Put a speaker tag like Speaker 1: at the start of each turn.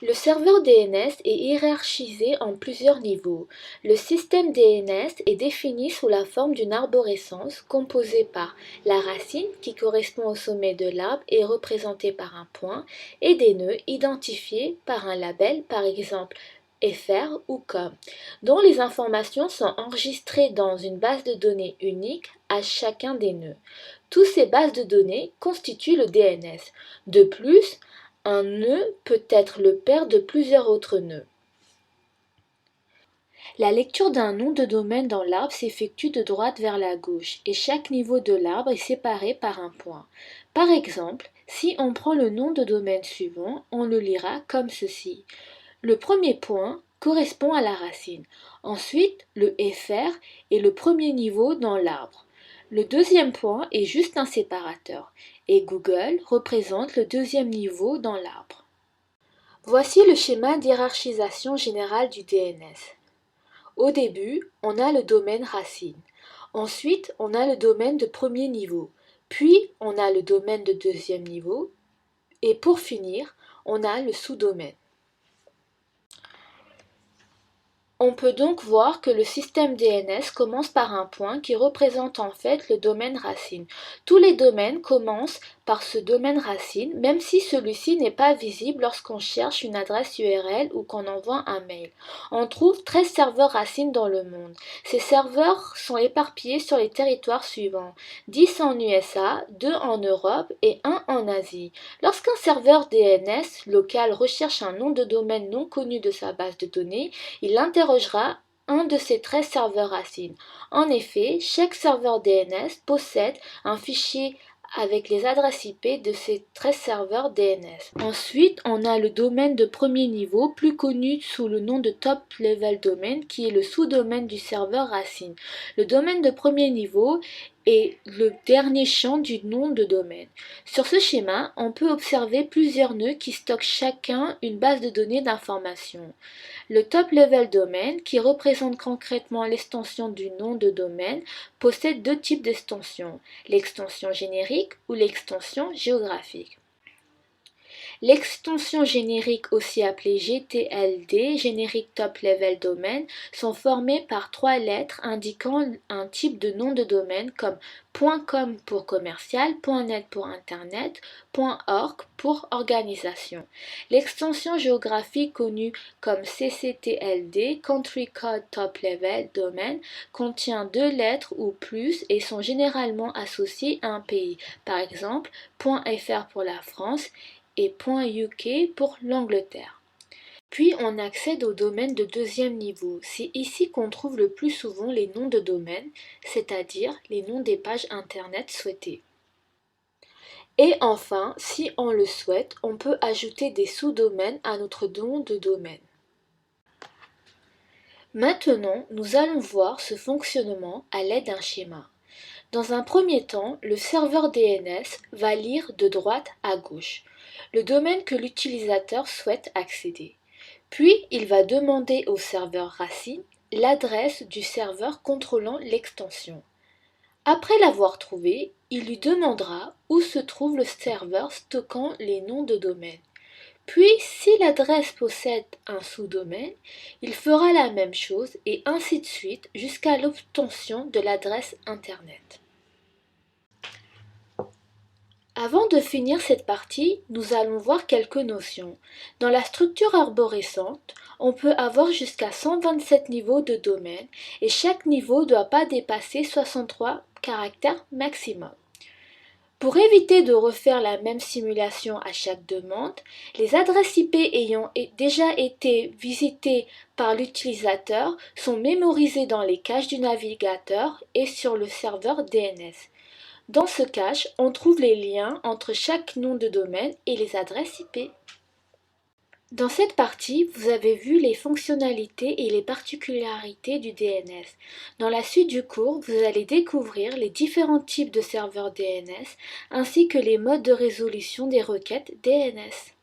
Speaker 1: Le serveur DNS est hiérarchisé en plusieurs niveaux. Le système DNS est défini sous la forme d'une arborescence composée par la racine qui correspond au sommet de l'arbre et représentée par un point et des nœuds identifiés par un label, par exemple FR ou COM, dont les informations sont enregistrées dans une base de données unique à chacun des nœuds. Toutes ces bases de données constituent le DNS. De plus, un nœud peut être le père de plusieurs autres nœuds. La lecture d'un nom de domaine dans l'arbre s'effectue de droite vers la gauche et chaque niveau de l'arbre est séparé par un point. Par exemple, si on prend le nom de domaine suivant, on le lira comme ceci. Le premier point correspond à la racine. Ensuite, le FR est le premier niveau dans l'arbre. Le deuxième point est juste un séparateur et Google représente le deuxième niveau dans l'arbre. Voici le schéma d'hiérarchisation générale du DNS. Au début, on a le domaine racine. Ensuite, on a le domaine de premier niveau. Puis, on a le domaine de deuxième niveau. Et pour finir, on a le sous-domaine. On peut donc voir que le système DNS commence par un point qui représente en fait le domaine racine. Tous les domaines commencent par ce domaine racine, même si celui-ci n'est pas visible lorsqu'on cherche une adresse URL ou qu'on envoie un mail. On trouve 13 serveurs racines dans le monde. Ces serveurs sont éparpillés sur les territoires suivants: 10 en USA, 2 en Europe et 1 en Asie. Lorsqu'un serveur DNS local recherche un nom de domaine non connu de sa base de données, il interrogera un de ces 13 serveurs racines. En effet, chaque serveur DNS possède un fichier avec les adresses IP de ces 13 serveurs DNS. Ensuite, on a le domaine de premier niveau, plus connu sous le nom de Top Level Domain, qui est le sous-domaine du serveur racine. Le domaine de premier niveau est le dernier champ du nom de domaine. Sur ce schéma, on peut observer plusieurs nœuds qui stockent chacun une base de données d'informations. Le Top Level Domain, qui représente concrètement l'extension du nom de domaine, possède deux types d'extensions: l'extension générique ou l'extension géographique. L'extension générique, aussi appelée GTLD, Generic Top Level Domain, sont formées par 3 lettres indiquant un type de nom de domaine comme .com pour commercial, .net pour internet, .org pour organisation. L'extension géographique connue comme CCTLD, Country Code Top Level Domain, contient 2 lettres ou plus et sont généralement associées à un pays, par exemple .fr pour la France et .uk pour l'Angleterre. Puis on accède au domaine de deuxième niveau. C'est ici qu'on trouve le plus souvent les noms de domaine, c'est-à-dire les noms des pages internet souhaitées. Et enfin, si on le souhaite, on peut ajouter des sous-domaines à notre nom de domaine. Maintenant, nous allons voir ce fonctionnement à l'aide d'un schéma. Dans un premier temps, le serveur DNS va lire de droite à gauche le domaine que l'utilisateur souhaite accéder. Puis, il va demander au serveur racine l'adresse du serveur contrôlant l'extension. Après l'avoir trouvé, il lui demandera où se trouve le serveur stockant les noms de domaine. Puis, si l'adresse possède un sous-domaine, il fera la même chose et ainsi de suite jusqu'à l'obtention de l'adresse Internet. Avant de finir cette partie, nous allons voir quelques notions. Dans la structure arborescente, on peut avoir jusqu'à 127 niveaux de domaine et chaque niveau ne doit pas dépasser 63 caractères maximum. Pour éviter de refaire la même simulation à chaque demande, les adresses IP ayant déjà été visitées par l'utilisateur sont mémorisées dans les caches du navigateur et sur le serveur DNS. Dans ce cache, on trouve les liens entre chaque nom de domaine et les adresses IP. Dans cette partie, vous avez vu les fonctionnalités et les particularités du DNS. Dans la suite du cours, vous allez découvrir les différents types de serveurs DNS ainsi que les modes de résolution des requêtes DNS.